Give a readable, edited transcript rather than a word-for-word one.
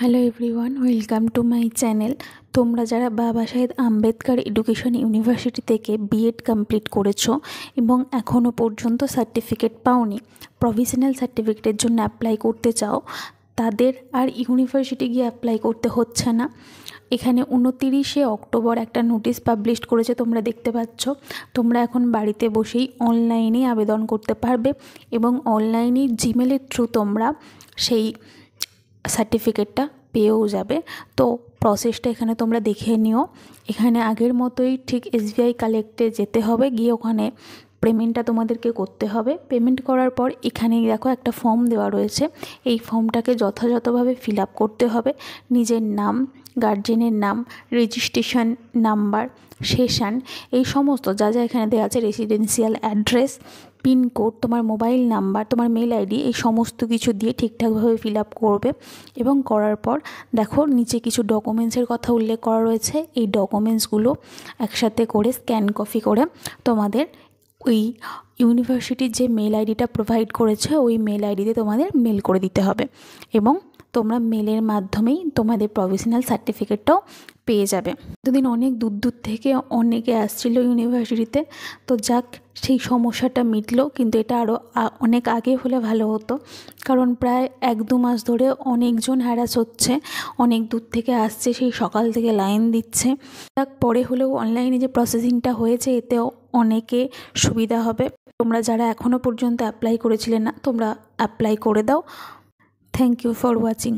Hello everyone, welcome to my channel. তোমরা যারা বাবা সাহেব আম্বেদকর এডুকেশন ইউনিভার্সিটি থেকে বিএড কমপ্লিট করেছো এবং এখনও পর্যন্ত সার্টিফিকেট পাওনি, প্রভিশনাল সার্টিফিকেটের জন্য অ্যাপ্লাই করতে চাও, তাদের আর ইউনিভার্সিটি গিয়ে অ্যাপ্লাই করতে হচ্ছে না। এখানে 29শে অক্টোবর একটা নোটিশ পাবলিশ করেছে, তোমরা দেখতে পাচ্ছ। তোমরা এখন বাড়িতে বসেই অনলাইনে আবেদন করতে পারবে এবং অনলাইনে জিমেলের থ্রু তোমরা সেই সার্টিফিকেটটা পেয়েও যাবে। তো প্রসেসটা এখানে তোমরা দেখে নিও। এখানে আগের মতোই ঠিক এসবিআই কালেক্টে যেতে হবে, গিয়ে ওখানে পেমেন্টটা তোমাদেরকে করতে হবে। পেমেন্ট করার পর এখানে দেখো একটা ফর্ম দেওয়া রয়েছে, এই ফর্মটাকে যথাযথভাবে ফিল আপ করতে হবে। নিজের নাম, গার্জেনের নাম, রেজিস্ট্রেশন নাম্বার, সেশন, এই সমস্ত যা যা এখানে দেওয়া আছে, রেসিডেন্সিয়াল অ্যাড্রেস, পিনকোড, তোমার মোবাইল নাম্বার, তোমার মেল আইডি, এই সমস্ত কিছু দিয়ে ঠিকঠাকভাবে ফিল আপ করবে। এবং করার পর দেখো নিচে কিছু ডকুমেন্টসের কথা উল্লেখ করা রয়েছে। এই ডকুমেন্টসগুলো একসাথে করে স্ক্যান কপি করে তোমাদের ওই ইউনিভার্সিটির যে মেল আইডিটা প্রোভাইড করেছে ওই মেল আইডিতে তোমাদের মেল করে দিতে হবে এবং তোমরা মেলের মাধ্যমেই তোমাদের প্রভিশনাল সার্টিফিকেটটাও পেয়ে যাবে। এতদিন অনেক দূর দূর থেকে অনেকে আসছিল ইউনিভার্সিটিতে, তো যাক সেই সমস্যাটা মিটলো। কিন্তু এটা আরও অনেক আগে হলে ভালো হতো, কারণ প্রায় 1-2 মাস ধরে অনেকজন হ্যারাস হচ্ছে, অনেক দূর থেকে আসছে, সেই সকাল থেকে লাইন দিচ্ছে। যাক পরে হলেও অনলাইনে যে প্রসেসিংটা হয়েছে এতেও অনেকে সুবিধা হবে। তোমরা যারা এখনও পর্যন্ত অ্যাপ্লাই করেছিলে না, তোমরা অ্যাপ্লাই করে দাও। Thank you for watching.